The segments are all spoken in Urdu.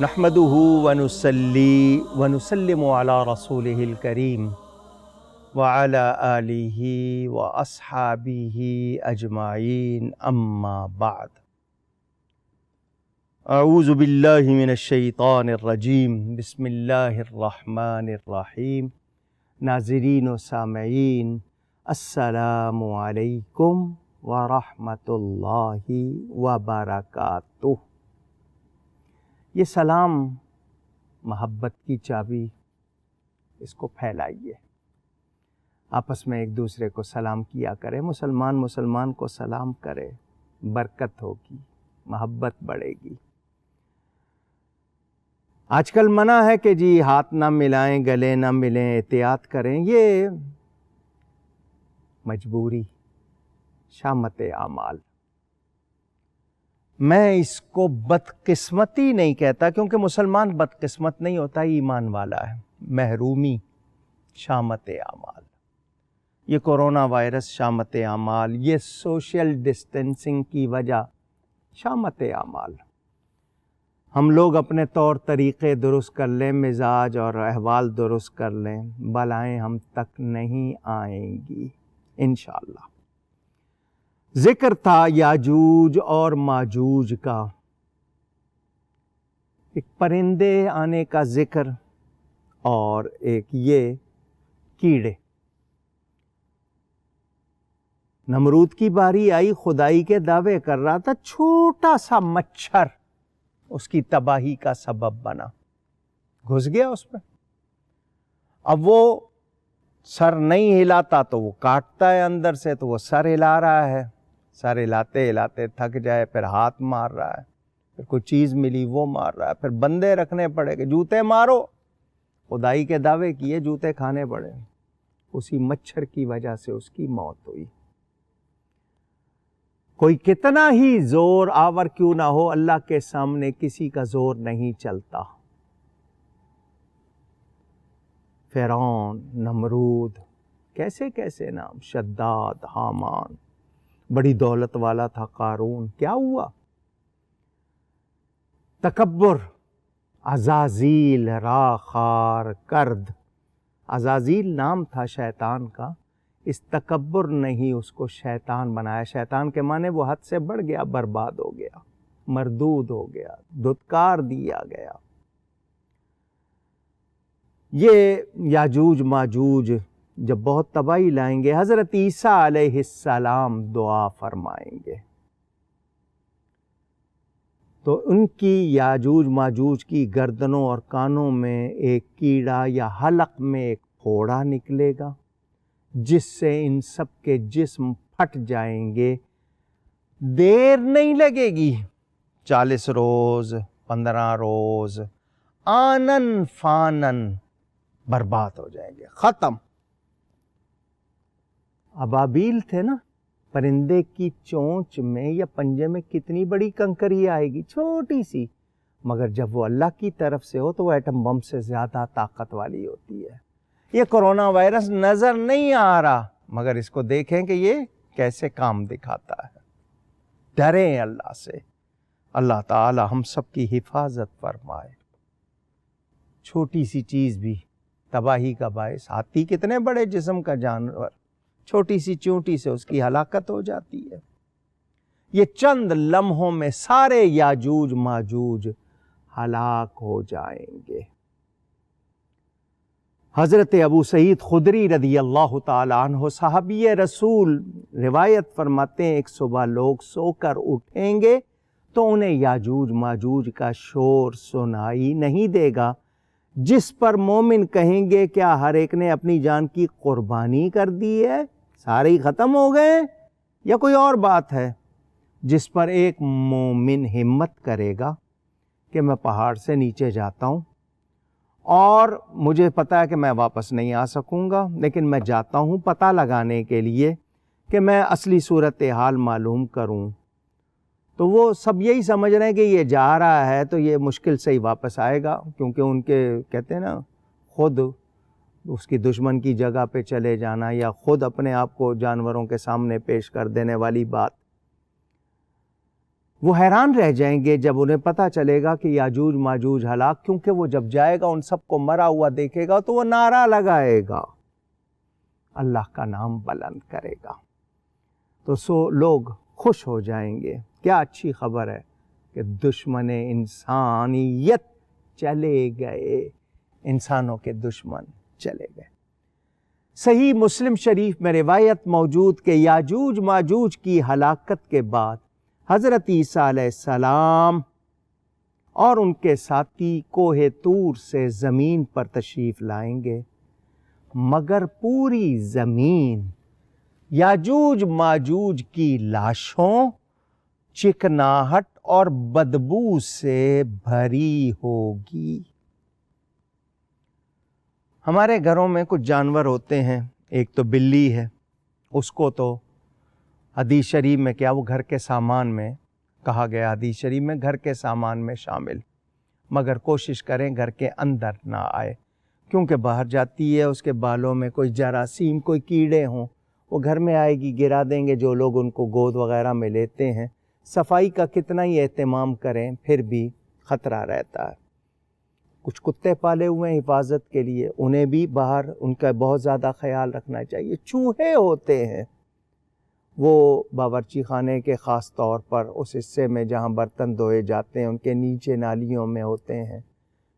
نحمده ونصلي ونسلم على رسوله الكريم وعلى آله وأصحابه أجمعين أما بعد أعوذ بالله من الشیطان الرجیم بسم اللہ الرحمن الرحیم۔ ناظرین و سامعین السلام علیکم ورحمۃ اللہ وبرکاتہ۔ یہ سلام محبت کی چابی، اس کو پھیلائیے، آپس میں ایک دوسرے کو سلام کیا کرے، مسلمان کو سلام کرے، برکت ہوگی، محبت بڑھے گی۔ آج کل منع ہے کہ جی ہاتھ نہ ملائیں، گلے نہ ملیں، احتیاط کریں، یہ مجبوری، شامت اعمال۔ میں اس کو بدقسمتی نہیں کہتا، کیونکہ مسلمان بدقسمت نہیں ہوتا، ایمان والا ہے۔ محرومی شامت اعمال، یہ کورونا وائرس شامت اعمال، یہ سوشل ڈسٹینسنگ کی وجہ شامت اعمال۔ ہم لوگ اپنے طور طریقے درست کر لیں، مزاج اور احوال درست کر لیں، بلائیں ہم تک نہیں آئیں گی انشاءاللہ۔ ذکر تھا یاجوج اور ماجوج کا، ایک پرندے آنے کا ذکر اور ایک یہ کیڑے۔ نمرود کی باری آئی، خدائی کے دعوے کر رہا تھا، چھوٹا سا مچھر اس کی تباہی کا سبب بنا، گھس گیا اس میں۔ اب وہ سر نہیں ہلاتا تو وہ کاٹتا ہے اندر سے، تو وہ سر ہلا رہا ہے، سر ہلاتے ہلاتے تھک جائے، پھر ہاتھ مار رہا ہے، پھر کوئی چیز ملی وہ مار رہا ہے، پھر بندے رکھنے پڑے کہ جوتے مارو، خدائی کے دعوے کیے، جوتے کھانے پڑے۔ اسی مچھر کی وجہ سے اس کی موت ہوئی۔ کوئی کتنا ہی زور آور کیوں نہ ہو، اللہ کے سامنے کسی کا زور نہیں چلتا۔ فرعون، نمرود، کیسے کیسے نام، شداد، حامان، بڑی دولت والا تھا قارون، کیا ہوا؟ تکبر، عزازیل راخار کرد۔ عزازیل نام تھا شیطان کا، اس تکبر نے ہی اس کو شیطان بنایا۔ شیطان کے معنی وہ حد سے بڑھ گیا، برباد ہو گیا، مردود ہو گیا، دھتکار دیا گیا۔ یہ یاجوج ماجوج جب بہت تباہی لائیں گے، حضرت عیسیٰ علیہ السلام دعا فرمائیں گے تو ان کی یاجوج ماجوج کی گردنوں اور کانوں میں ایک کیڑا یا حلق میں ایک پھوڑا نکلے گا، جس سے ان سب کے جسم پھٹ جائیں گے۔ دیر نہیں لگے گی، 40 روز، 15 روز، آنن فانن برباد ہو جائیں گے، ختم۔ ابابیل تھے نا، پرندے کی چونچ میں یا پنجے میں کتنی بڑی کنکری آئے گی، چھوٹی سی، مگر جب وہ اللہ کی طرف سے ہو تو وہ ایٹم بم سے زیادہ طاقت والی ہوتی ہے۔ یہ کرونا وائرس نظر نہیں آ رہا، مگر اس کو دیکھیں کہ یہ کیسے کام دکھاتا ہے۔ ڈریں اللہ سے، اللہ تعالی ہم سب کی حفاظت فرمائے۔ چھوٹی سی چیز بھی تباہی کا باعث، ہاتھی کتنے بڑے جسم کا جانور، چھوٹی سی چونٹی سے اس کی ہلاکت ہو جاتی ہے۔ یہ چند لمحوں میں سارے یاجوج ماجوج ہلاک ہو جائیں گے۔ حضرت ابو سعید خدری رضی اللہ تعالی عنہ صحابی رسول روایت فرماتے ہیں، ایک صبح لوگ سو کر اٹھیں گے تو انہیں یاجوج ماجوج کا شور سنائی نہیں دے گا، جس پر مومن کہیں گے کیا ہر ایک نے اپنی جان کی قربانی کر دی ہے، سارے ہی ختم ہو گئے، یا کوئی اور بات ہے؟ جس پر ایک مومن ہمت کرے گا کہ میں پہاڑ سے نیچے جاتا ہوں اور مجھے پتا ہے کہ میں واپس نہیں آ سکوں گا، لیکن میں جاتا ہوں پتہ لگانے کے لیے کہ میں اصلی صورتحال معلوم کروں۔ تو وہ سب یہی سمجھ رہے ہیں کہ یہ جا رہا ہے تو یہ مشکل سے ہی واپس آئے گا، کیونکہ ان کے کہتے ہیں نا، خود اس کی دشمن کی جگہ پہ چلے جانا یا خود اپنے آپ کو جانوروں کے سامنے پیش کر دینے والی بات۔ وہ حیران رہ جائیں گے جب انہیں پتہ چلے گا کہ یاجوج ماجوج ہلاک، کیونکہ وہ جب جائے گا ان سب کو مرا ہوا دیکھے گا تو وہ نعرہ لگائے گا، اللہ کا نام بلند کرے گا، تو لوگ خوش ہو جائیں گے۔ کیا اچھی خبر ہے کہ دشمن انسانیت چلے گئے، انسانوں کے دشمن چلے گئے۔ صحیح مسلم شریف میں روایت موجود کہ یاجوج ماجوج کی ہلاکت کے بعد حضرت عیسیٰ علیہ السلام اور ان کے ساتھی کوہ طور سے زمین پر تشریف لائیں گے، مگر پوری زمین یاجوج ماجوج کی لاشوں، چکناہٹ اور بدبو سے بھری ہوگی۔ ہمارے گھروں میں کچھ جانور ہوتے ہیں، ایک تو بلی ہے، اس کو تو حدیث شریف میں کیا وہ گھر کے سامان میں کہا گیا، حدیث شریف میں گھر کے سامان میں شامل، مگر کوشش کریں گھر کے اندر نہ آئے، کیونکہ باہر جاتی ہے، اس کے بالوں میں کوئی جراثیم، کوئی کیڑے ہوں، وہ گھر میں آئے گی، گرا دیں گے جو لوگ ان کو گود وغیرہ میں لیتے ہیں۔ صفائی کا کتنا ہی اہتمام کریں پھر بھی خطرہ رہتا ہے۔ کچھ کتے پالے ہوئے ہیں حفاظت کے لیے، انہیں بھی باہر ان کا بہت زیادہ خیال رکھنا چاہیے۔ چوہے ہوتے ہیں، وہ باورچی خانے کے خاص طور پر اس حصے میں جہاں برتن دھوئے جاتے ہیں ان کے نیچے نالیوں میں ہوتے ہیں،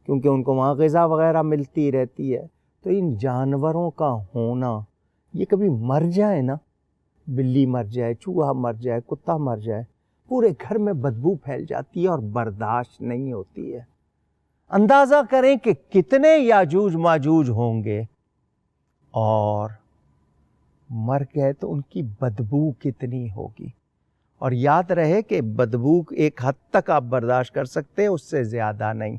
کیونکہ ان کو وہاں غذا وغیرہ ملتی رہتی ہے۔ تو ان جانوروں کا ہونا، یہ کبھی مر جائے نا، بلی مر جائے، چوہا مر جائے، کتا مر جائے، پورے گھر میں بدبو پھیل جاتی ہے اور برداشت نہیں ہوتی ہے۔ اندازہ کریں کہ کتنے یاجوج ماجوج ہوں گے، اور مر گئے تو ان کی بدبو کتنی ہوگی۔ اور یاد رہے کہ بدبو ایک حد تک آپ برداشت کر سکتے ہیں، اس سے زیادہ نہیں۔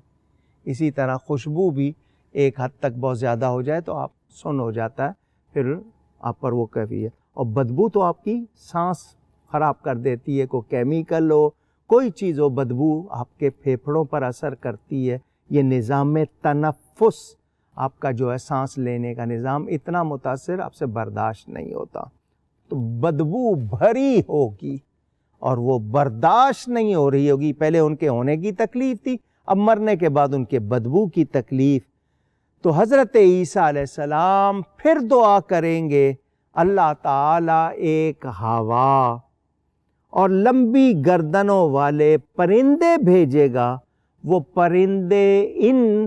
اسی طرح خوشبو بھی ایک حد تک بہت زیادہ ہو جائے تو آپ سن ہو جاتا ہے، پھر آپ پر وہ کیفی ہے۔ اور بدبو تو آپ کی سانس خراب کر دیتی ہے، کوئی کیمیکل ہو، کوئی چیز ہو، بدبو آپ کے پھیپھڑوں پر اثر کرتی ہے۔ یہ نظام تنفس آپ کا جو ہے سانس لینے کا نظام اتنا متاثر، آپ سے برداشت نہیں ہوتا، تو بدبو بھری ہوگی اور وہ برداشت نہیں ہو رہی ہوگی۔ پہلے ان کے ہونے کی تکلیف تھی، اب مرنے کے بعد ان کے بدبو کی تکلیف۔ تو حضرت عیسیٰ علیہ السلام پھر دعا کریں گے، اللہ تعالیٰ ایک ہوا اور لمبی گردنوں والے پرندے بھیجے گا، وہ پرندے ان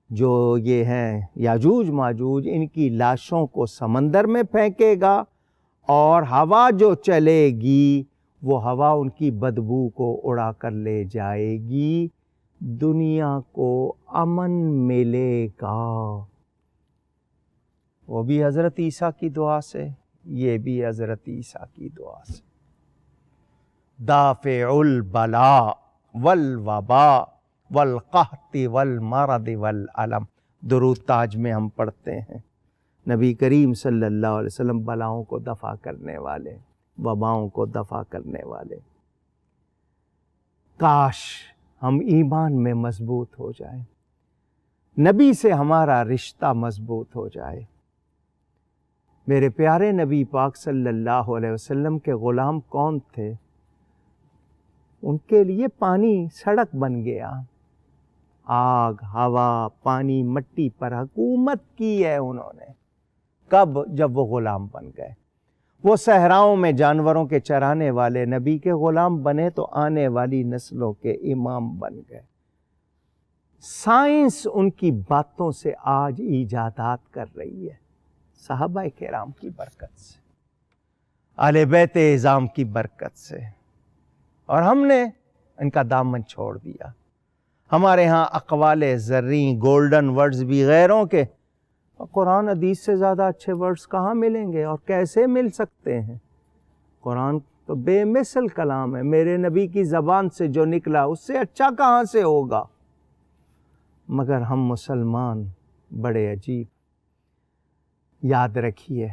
جو یہ ہیں یاجوج ماجوج، ان کی لاشوں کو سمندر میں پھینکے گا، اور ہوا جو چلے گی وہ ہوا ان کی بدبو کو اڑا کر لے جائے گی، دنیا کو امن ملے گا۔ وہ بھی حضرت عیسیٰ کی دعا سے، یہ بھی حضرت عیسیٰ کی دعا سے۔ دافع البلاء والوباء والقحط والمرض والالم، درود تاج میں ہم پڑھتے ہیں، نبی کریم صلی اللہ علیہ وسلم بلاؤں کو دفع کرنے والے، وباؤں کو دفع کرنے والے۔ کاش ہم ایمان میں مضبوط ہو جائیں، نبی سے ہمارا رشتہ مضبوط ہو جائے۔ میرے پیارے نبی پاک صلی اللہ علیہ وسلم کے غلام کون تھے؟ ان کے لیے پانی سڑک بن گیا، آگ، ہوا، پانی، مٹی پر حکومت کی ہے انہوں نے۔ کب؟ جب وہ غلام بن گئے۔ وہ صحراؤں میں جانوروں کے چرانے والے نبی کے غلام بنے تو آنے والی نسلوں کے امام بن گئے۔ سائنس ان کی باتوں سے آج ایجادات کر رہی ہے، صحابہ کرام کی برکت سے، اہل بیت اعظام کی برکت سے، اور ہم نے ان کا دامن چھوڑ دیا۔ ہمارے ہاں اقوال زریں، گولڈن ورڈز بھی غیروں کے، قرآن حدیث سے زیادہ اچھے ورڈز کہاں ملیں گے اور کیسے مل سکتے ہیں؟ قرآن تو بے مثل کلام ہے، میرے نبی کی زبان سے جو نکلا اس سے اچھا کہاں سے ہوگا؟ مگر ہم مسلمان بڑے عجیب۔ یاد رکھیے،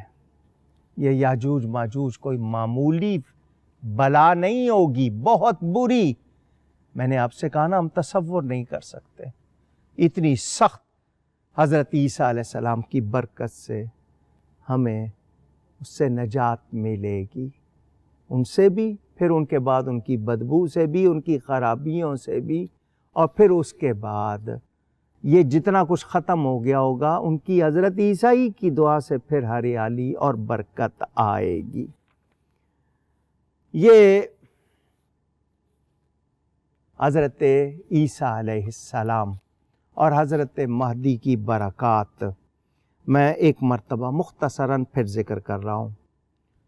یہ یاجوج ماجوج کوئی معمولی بلا نہیں ہوگی، بہت بری۔ میں نے آپ سے کہا نا، ہم تصور نہیں کر سکتے، اتنی سخت۔ حضرت عیسیٰ علیہ السلام کی برکت سے ہمیں اس سے نجات ملے گی، ان سے بھی پھر ان کے بعد ان کی بدبو سے بھی، ان کی خرابیوں سے بھی، اور پھر اس کے بعد یہ جتنا کچھ ختم ہو گیا ہوگا ان کی حضرت عیسیٰ کی دعا سے پھر ہریالی اور برکت آئے گی۔ یہ حضرت عیسیٰ علیہ السلام اور حضرت مہدی کی برکات میں ایک مرتبہ مختصراً پھر ذکر کر رہا ہوں۔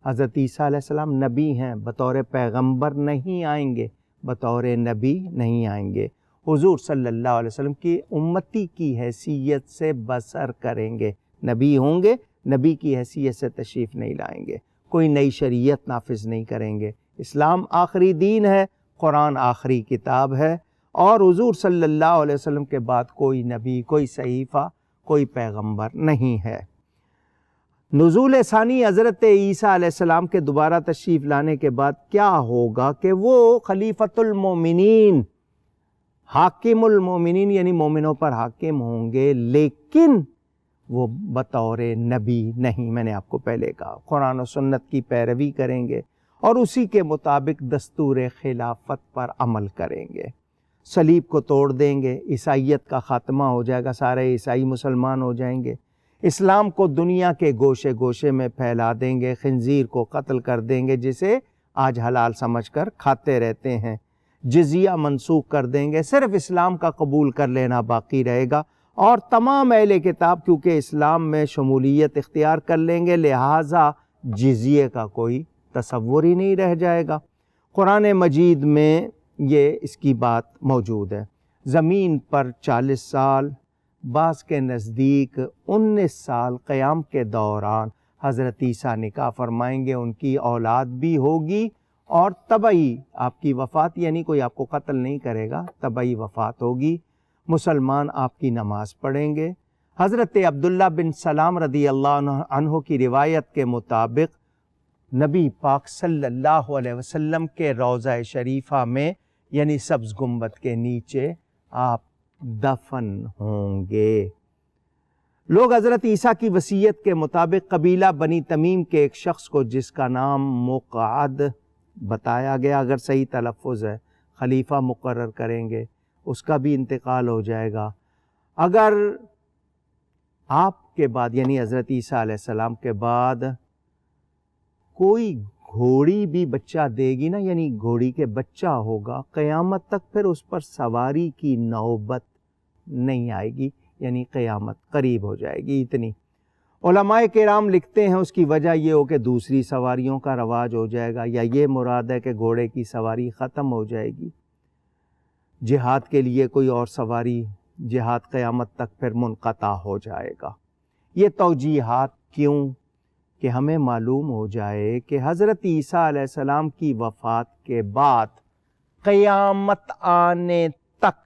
حضرت عیسیٰ علیہ السلام نبی ہیں، بطور پیغمبر نہیں آئیں گے، بطور نبی نہیں آئیں گے، حضور صلی اللہ علیہ وسلم کی امتی کی حیثیت سے بسر کریں گے، نبی ہوں گے، نبی کی حیثیت سے تشریف نہیں لائیں گے، کوئی نئی شریعت نافذ نہیں کریں گے۔ اسلام آخری دین ہے، قرآن آخری کتاب ہے، اور حضور صلی اللہ علیہ وسلم کے بعد کوئی نبی، کوئی صحیفہ، کوئی پیغمبر نہیں ہے۔ نزول ثانی حضرت عیسیٰ علیہ السلام کے دوبارہ تشریف لانے کے بعد کیا ہوگا کہ وہ خلیفۃ المومنین، حاکم المومنین یعنی مومنوں پر حاکم ہوں گے، لیکن وہ بطور نبی نہیں۔ میں نے آپ کو پہلے کہا قرآن و سنت کی پیروی کریں گے اور اسی کے مطابق دستور خلافت پر عمل کریں گے، صلیب کو توڑ دیں گے، عیسائیت کا خاتمہ ہو جائے گا، سارے عیسائی مسلمان ہو جائیں گے، اسلام کو دنیا کے گوشے گوشے میں پھیلا دیں گے، خنزیر کو قتل کر دیں گے جسے آج حلال سمجھ کر کھاتے رہتے ہیں، جزیہ منسوخ کر دیں گے، صرف اسلام کا قبول کر لینا باقی رہے گا، اور تمام اہل کتاب کیونکہ اسلام میں شمولیت اختیار کر لیں گے، لہٰذا جزیے کا کوئی تصور ہی نہیں رہ جائے گا۔ قرآن مجید میں یہ اس کی بات موجود ہے۔ زمین پر 40 سال، بعض کے نزدیک 19 سال قیام کے دوران حضرت عیسیٰ نکاح فرمائیں گے، ان کی اولاد بھی ہوگی، اور طبعی آپ کی وفات، یعنی کوئی آپ کو قتل نہیں کرے گا، طبعی وفات ہوگی، مسلمان آپ کی نماز پڑھیں گے۔ حضرت عبداللہ بن سلام رضی اللہ عنہ کی روایت کے مطابق نبی پاک صلی اللہ علیہ وسلم کے روضہ شریفہ میں یعنی سبز گنبد کے نیچے آپ دفن ہوں گے۔ لوگ حضرت عیسیٰ کی وصیت کے مطابق قبیلہ بنی تمیم کے ایک شخص کو، جس کا نام مقعد بتایا گیا، اگر صحیح تلفظ ہے، خلیفہ مقرر کریں گے، اس کا بھی انتقال ہو جائے گا۔ اگر آپ کے بعد یعنی حضرت عیسیٰ علیہ السلام کے بعد کوئی گھوڑی بھی بچہ دے گی نا، یعنی گھوڑی کے بچہ ہوگا، قیامت تک پھر اس پر سواری کی نوبت نہیں آئے گی، یعنی قیامت قریب ہو جائے گی اتنی۔ علماء کرام لکھتے ہیں اس کی وجہ یہ ہو کہ دوسری سواریوں کا رواج ہو جائے گا، یا یہ مراد ہے کہ گھوڑے کی سواری ختم ہو جائے گی، جہاد کے لیے کوئی اور سواری، جہاد قیامت تک پھر منقطع ہو جائے گا۔ یہ توجیحات کیوں؟ کہ ہمیں معلوم ہو جائے کہ حضرت عیسیٰ علیہ السلام کی وفات کے بعد قیامت آنے تک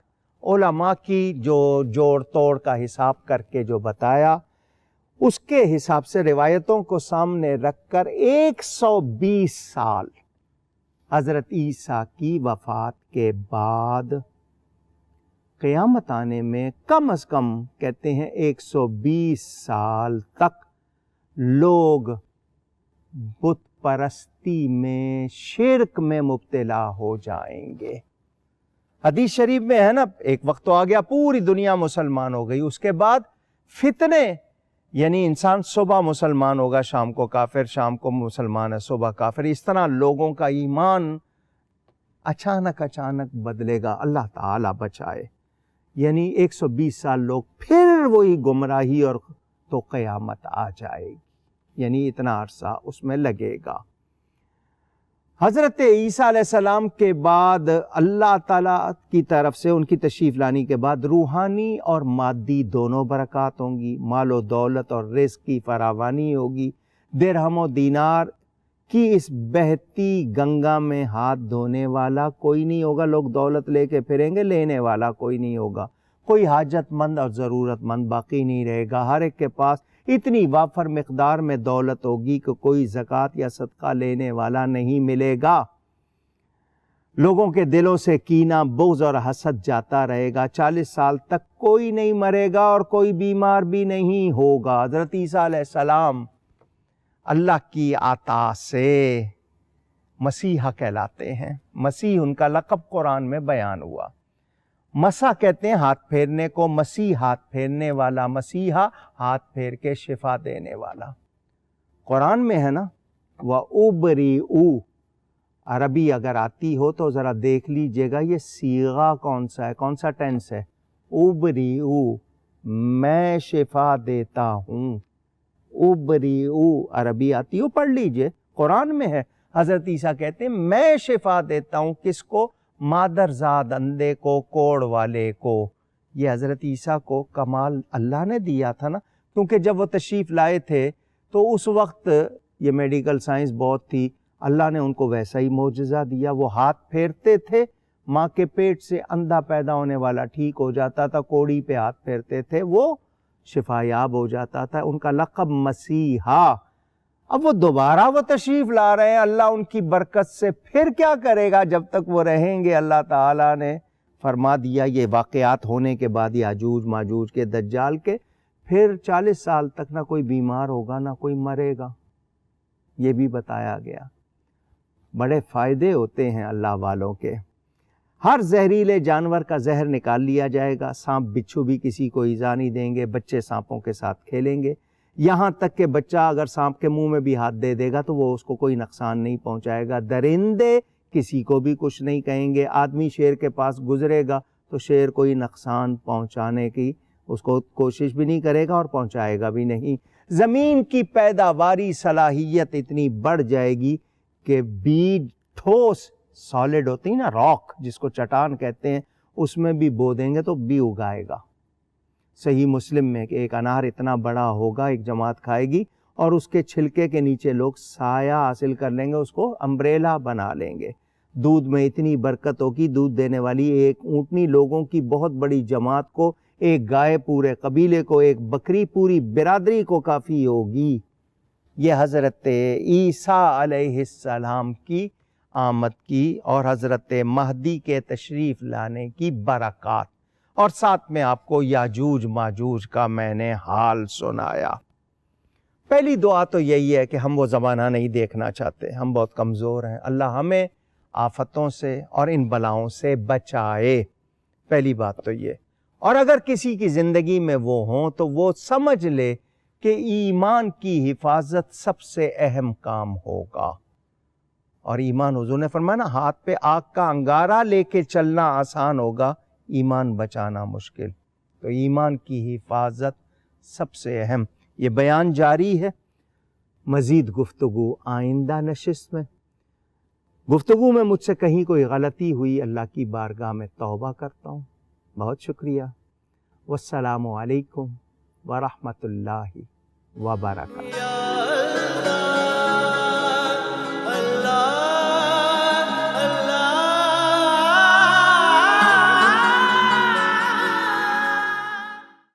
علماء کی جو جوڑ توڑ کا حساب کر کے جو بتایا، اس کے حساب سے روایتوں کو سامنے رکھ کر 120 سال حضرت عیسیٰ کی وفات کے بعد قیامت آنے میں کم از کم کہتے ہیں 120 سال تک لوگ بت پرستی میں، شرک میں مبتلا ہو جائیں گے۔ حدیث شریف میں ہے نا، ایک وقت تو آ گیا پوری دنیا مسلمان ہو گئی، اس کے بعد فتنے، یعنی انسان صبح مسلمان ہوگا، شام کو کافر، شام کو مسلمان ہے، صبح کافر، اس طرح لوگوں کا ایمان اچانک بدلے گا، اللہ تعالی بچائے۔ یعنی 120 سال لوگ پھر وہی گمراہی، اور تو قیامت آ جائے گی، یعنی اتنا عرصہ اس میں لگے گا۔ حضرت عیسیٰ علیہ السلام کے بعد اللہ تعالیٰ کی طرف سے ان کی تشریف لانی کے بعد روحانی اور مادی دونوں برکات ہوں گی، مال و دولت اور رزق کی فراوانی ہوگی، درہم و دینار کی اس بہتی گنگا میں ہاتھ دھونے والا کوئی نہیں ہوگا، لوگ دولت لے کے پھریں گے، لینے والا کوئی نہیں ہوگا، کوئی حاجت مند اور ضرورت مند باقی نہیں رہے گا، ہر ایک کے پاس اتنی وافر مقدار میں دولت ہوگی کہ کوئی زکوٰۃ یا صدقہ لینے والا نہیں ملے گا، لوگوں کے دلوں سے کینہ، بغض اور حسد جاتا رہے گا، 40 سال تک کوئی نہیں مرے گا اور کوئی بیمار بھی نہیں ہوگا۔ حضرت عیسیٰ علیہ السلام اللہ کی عطا سے مسیحا کہلاتے ہیں۔ مسیح ان کا لقب قرآن میں بیان ہوا۔ مسا کہتے ہیں ہاتھ پھیرنے کو، مسیح ہاتھ پھیرنے والا، مسیحا ہاتھ پھیر کے شفا دینے والا۔ قرآن میں ہے نا، وَأُبْرِئُ، عربی اگر آتی ہو تو ذرا دیکھ لیجئے گا یہ صیغہ کون سا ہے، کون سا ٹینس ہے۔ اُبْرِئُ، میں شفا دیتا ہوں۔ اُبْرِئُ عربی آتی ہو پڑھ لیجئے، قرآن میں ہے۔ حضرت عیسیٰ کہتے ہیں میں شفا دیتا ہوں، کس کو؟ مادرزاد اندھے کو، کوڑ والے کو۔ یہ حضرت عیسیٰ کو کمال اللہ نے دیا تھا نا، کیونکہ جب وہ تشریف لائے تھے تو اس وقت یہ میڈیکل سائنس بہت تھی، اللہ نے ان کو ویسا ہی معجزہ دیا۔ وہ ہاتھ پھیرتے تھے، ماں کے پیٹ سے اندھا پیدا ہونے والا ٹھیک ہو جاتا تھا، کوڑی پہ ہاتھ پھیرتے تھے وہ شفا یاب ہو جاتا تھا۔ ان کا لقب مسیحا۔ اب وہ دوبارہ وہ تشریف لا رہے ہیں، اللہ ان کی برکت سے پھر کیا کرے گا جب تک وہ رہیں گے؟ اللہ تعالیٰ نے فرما دیا یہ واقعات ہونے کے بعد یاجوج ماجوج کے، دجال کے، پھر 40 سال تک نہ کوئی بیمار ہوگا نہ کوئی مرے گا، یہ بھی بتایا گیا۔ بڑے فائدے ہوتے ہیں اللہ والوں کے۔ ہر زہریلے جانور کا زہر نکال لیا جائے گا، سانپ بچھو بھی کسی کو ایزا نہیں دیں گے، بچے سانپوں کے ساتھ کھیلیں گے، یہاں تک کہ بچہ اگر سانپ کے منہ میں بھی ہاتھ دے دے گا تو وہ اس کو کوئی نقصان نہیں پہنچائے گا۔ درندے کسی کو بھی کچھ نہیں کہیں گے، آدمی شیر کے پاس گزرے گا تو شیر کوئی نقصان پہنچانے کی اس کو کوشش بھی نہیں کرے گا اور پہنچائے گا بھی نہیں۔ زمین کی پیداواری صلاحیت اتنی بڑھ جائے گی کہ بیج ٹھوس سالڈ ہوتی ہے نا، راک جس کو چٹان کہتے ہیں، اس میں بھی بو دیں گے تو بھی اگائے گا۔ صحیح مسلم میں کہ ایک انار اتنا بڑا ہوگا، ایک جماعت کھائے گی اور اس کے چھلکے کے نیچے لوگ سایہ حاصل کر لیں گے، اس کو امبریلا بنا لیں گے۔ دودھ میں اتنی برکت ہوگی، دودھ دینے والی ایک اونٹنی لوگوں کی بہت بڑی جماعت کو، ایک گائے پورے قبیلے کو، ایک بکری پوری برادری کو کافی ہوگی۔ یہ حضرت عیسیٰ علیہ السلام کی آمد کی اور حضرت مہدی کے تشریف لانے کی برکات، اور ساتھ میں آپ کو یاجوج ماجوج کا میں نے حال سنایا۔ پہلی دعا تو یہی ہے کہ ہم وہ زمانہ نہیں دیکھنا چاہتے، ہم بہت کمزور ہیں، اللہ ہمیں آفتوں سے اور ان بلاؤں سے بچائے، پہلی بات تو یہ۔ اور اگر کسی کی زندگی میں وہ ہوں تو وہ سمجھ لے کہ ایمان کی حفاظت سب سے اہم کام ہوگا۔ اور ایمان، حضور نے فرمایا نا، ہاتھ پہ آگ کا انگارہ لے کے چلنا آسان ہوگا، ایمان بچانا مشکل۔ تو ایمان کی حفاظت سب سے اہم۔ یہ بیان جاری ہے، مزید گفتگو آئندہ نشست میں۔ گفتگو میں مجھ سے کہیں کوئی غلطی ہوئی، اللہ کی بارگاہ میں توبہ کرتا ہوں۔ بہت شکریہ۔ والسلام علیکم ورحمۃ اللہ وبرکاتہ۔